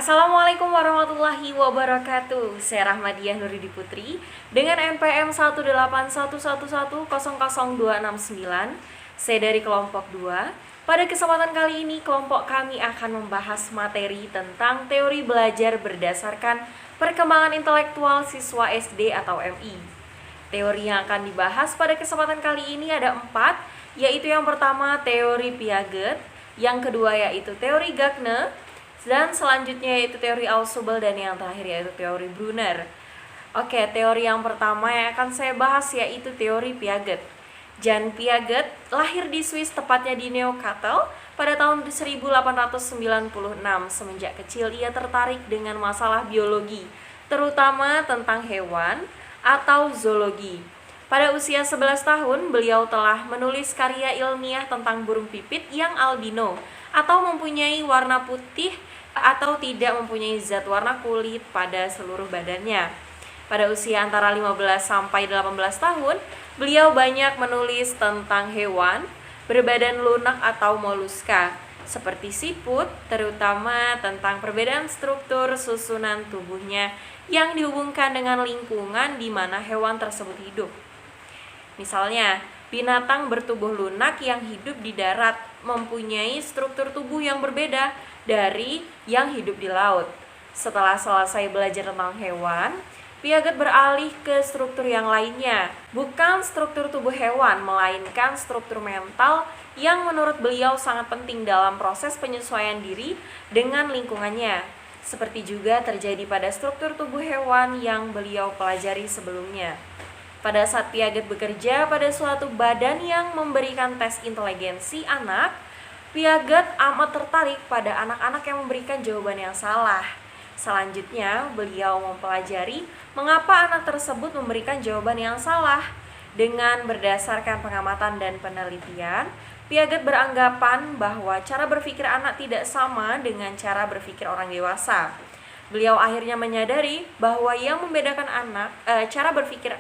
Assalamualaikum warahmatullahi wabarakatuh. Saya Rahmadiah Nuridi Putri dengan NPM 181110026. Saya dari kelompok 2. Pada kesempatan kali ini kelompok kami akan membahas materi tentang teori belajar berdasarkan perkembangan intelektual siswa SD atau MI. Teori yang akan dibahas pada kesempatan kali ini ada 4, yaitu yang pertama teori Piaget, yang kedua yaitu teori Gagne, dan selanjutnya yaitu teori Ausubel, dan yang terakhir yaitu teori Brunner. Oke, teori yang pertama yang akan saya bahas yaitu teori Piaget. Jan Piaget lahir di Swiss, tepatnya di Neuchâtel pada tahun 1896. Semenjak kecil ia tertarik dengan masalah biologi, terutama tentang hewan atau zoologi. Pada usia 11 tahun, beliau telah menulis karya ilmiah tentang burung pipit yang albino atau mempunyai warna putih atau tidak mempunyai zat warna kulit pada seluruh badannya. Pada usia antara 15 sampai 18 tahun, beliau banyak menulis tentang hewan berbadan lunak atau moluska, seperti siput, terutama tentang perbedaan struktur susunan tubuhnya yang dihubungkan dengan lingkungan di mana hewan tersebut hidup. Misalnya, binatang bertubuh lunak yang hidup di darat mempunyai struktur tubuh yang berbeda dari yang hidup di laut. Setelah selesai belajar tentang hewan, Piaget beralih ke struktur yang lainnya, bukan struktur tubuh hewan, melainkan struktur mental yang menurut beliau sangat penting dalam proses penyesuaian diri dengan lingkungannya, seperti juga terjadi pada struktur tubuh hewan yang beliau pelajari sebelumnya. Pada saat Piaget bekerja pada suatu badan yang memberikan tes inteligensi anak, Piaget amat tertarik pada anak-anak yang memberikan jawaban yang salah. Selanjutnya, beliau mempelajari mengapa anak tersebut memberikan jawaban yang salah. Dengan berdasarkan pengamatan dan penelitian, Piaget beranggapan bahwa cara berpikir anak tidak sama dengan cara berpikir orang dewasa. Beliau akhirnya menyadari bahwa yang membedakan cara berpikir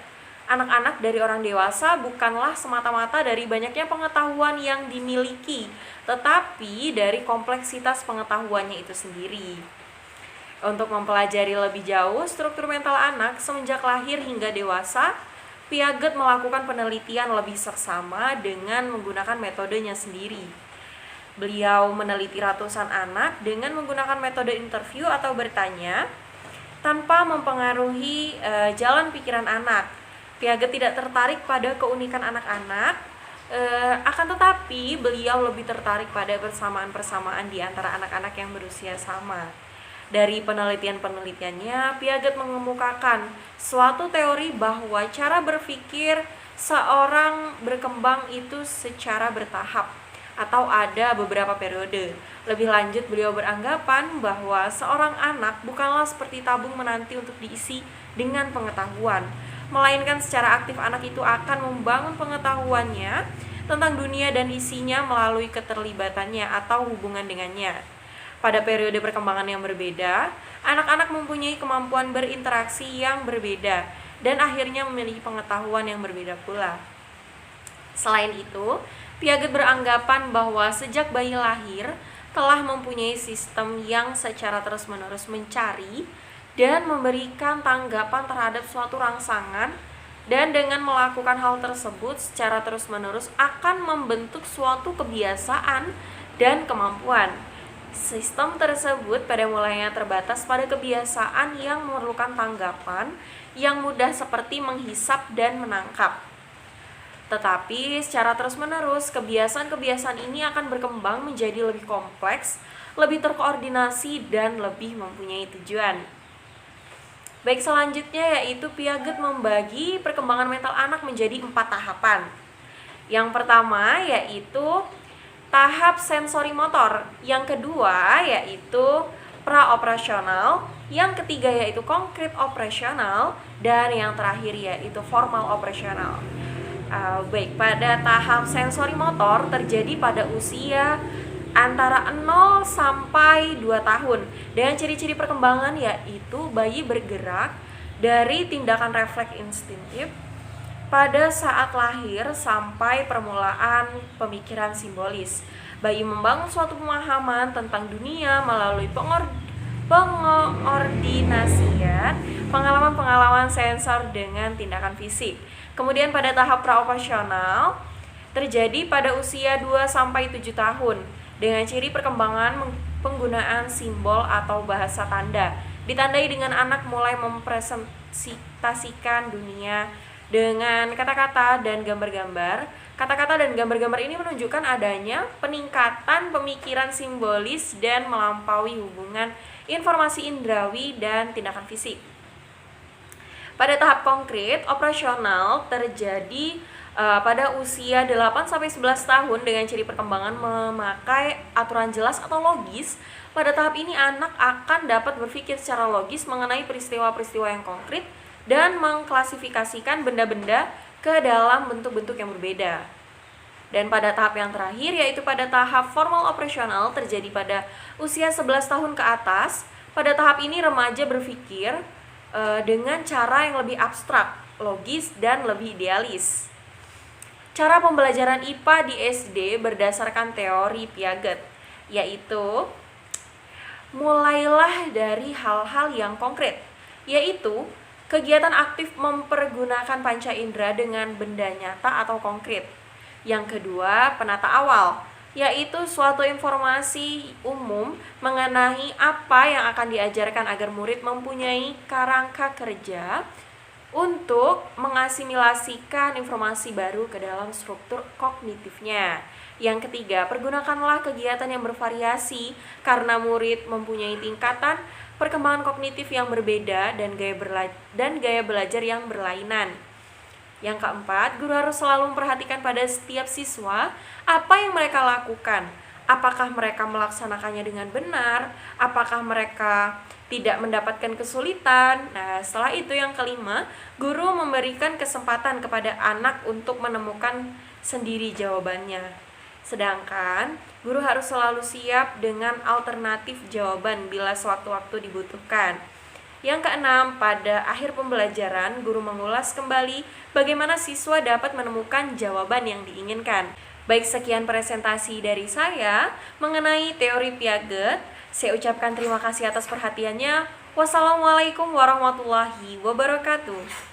anak-anak dari orang dewasa bukanlah semata-mata dari banyaknya pengetahuan yang dimiliki, tetapi dari kompleksitas pengetahuannya itu sendiri. Untuk mempelajari lebih jauh struktur mental anak semenjak lahir hingga dewasa, Piaget melakukan penelitian lebih seksama dengan menggunakan metodenya sendiri. Beliau meneliti ratusan anak dengan menggunakan metode interview atau bertanya tanpa mempengaruhi jalan pikiran anak. Piaget tidak tertarik pada keunikan anak-anak, akan tetapi beliau lebih tertarik pada persamaan-persamaan di antara anak-anak yang berusia sama. Dari penelitian-penelitiannya, Piaget mengemukakan suatu teori bahwa cara berpikir seorang berkembang itu secara bertahap atau ada beberapa periode. Lebih lanjut, beliau beranggapan bahwa seorang anak bukanlah seperti tabung menanti untuk diisi dengan pengetahuan, melainkan secara aktif anak itu akan membangun pengetahuannya tentang dunia dan isinya melalui keterlibatannya atau hubungan dengannya. Pada periode perkembangan yang berbeda, anak-anak mempunyai kemampuan berinteraksi yang berbeda dan akhirnya memiliki pengetahuan yang berbeda pula. Selain itu, Piaget beranggapan bahwa sejak bayi lahir telah mempunyai sistem yang secara terus-menerus mencari dan memberikan tanggapan terhadap suatu rangsangan, dan dengan melakukan hal tersebut secara terus-menerus akan membentuk suatu kebiasaan dan kemampuan. Sistem tersebut pada mulanya terbatas pada kebiasaan yang memerlukan tanggapan yang mudah seperti menghisap dan menangkap. Tetapi secara terus-menerus kebiasaan-kebiasaan ini akan berkembang menjadi lebih kompleks, lebih terkoordinasi, dan lebih mempunyai tujuan. Baik, selanjutnya yaitu Piaget membagi perkembangan mental anak menjadi 4 tahapan. Yang pertama yaitu tahap sensori motor, yang kedua yaitu praoperasional, yang ketiga yaitu konkret operasional, dan yang terakhir yaitu formal operasional. Baik, pada tahap sensori motor terjadi pada usia antara 0 sampai 2 tahun. Dengan ciri-ciri perkembangan yaitu bayi bergerak dari tindakan refleks instintif pada saat lahir sampai permulaan pemikiran simbolis. Bayi membangun suatu pemahaman tentang dunia melalui pengoordinasian, pengalaman-pengalaman sensor dengan tindakan fisik. Kemudian pada tahap praoperasional terjadi pada usia 2-7 tahun dengan ciri perkembangan penggunaan simbol atau bahasa tanda. Ditandai dengan anak mulai mempresentasikan dunia dengan kata-kata dan gambar-gambar. Kata-kata dan gambar-gambar ini menunjukkan adanya peningkatan pemikiran simbolis dan melampaui hubungan informasi indrawi dan tindakan fisik. Pada tahap konkret, operasional terjadi pada usia 8-11 tahun dengan ciri perkembangan memakai aturan jelas atau logis. Pada tahap ini anak akan dapat berpikir secara logis mengenai peristiwa-peristiwa yang konkret dan mengklasifikasikan benda-benda ke dalam bentuk-bentuk yang berbeda. Dan pada tahap yang terakhir, yaitu pada tahap formal operasional, terjadi pada usia 11 tahun ke atas. Pada tahap ini remaja berpikir dengan cara yang lebih abstrak, logis, dan lebih idealis. Cara pembelajaran IPA di SD berdasarkan teori Piaget, yaitu mulailah dari hal-hal yang konkret, yaitu kegiatan aktif mempergunakan panca indera dengan benda nyata atau konkret. Yang kedua, penata awal, yaitu suatu informasi umum mengenai apa yang akan diajarkan agar murid mempunyai kerangka kerja untuk mengasimilasikan informasi baru ke dalam struktur kognitifnya. Yang ketiga, pergunakanlah kegiatan yang bervariasi karena murid mempunyai tingkatan perkembangan kognitif yang berbeda dan gaya belajar yang berlainan. Yang keempat, guru harus selalu memperhatikan pada setiap siswa apa yang mereka lakukan. Apakah mereka melaksanakannya dengan benar? Apakah mereka tidak mendapatkan kesulitan? Nah, setelah itu yang kelima, guru memberikan kesempatan kepada anak untuk menemukan sendiri jawabannya. Sedangkan guru harus selalu siap dengan alternatif jawaban bila sewaktu-waktu dibutuhkan. Yang keenam, pada akhir pembelajaran, guru mengulas kembali bagaimana siswa dapat menemukan jawaban yang diinginkan. Baik, sekian presentasi dari saya mengenai teori Piaget. Saya ucapkan terima kasih atas perhatiannya. Wassalamualaikum warahmatullahi wabarakatuh.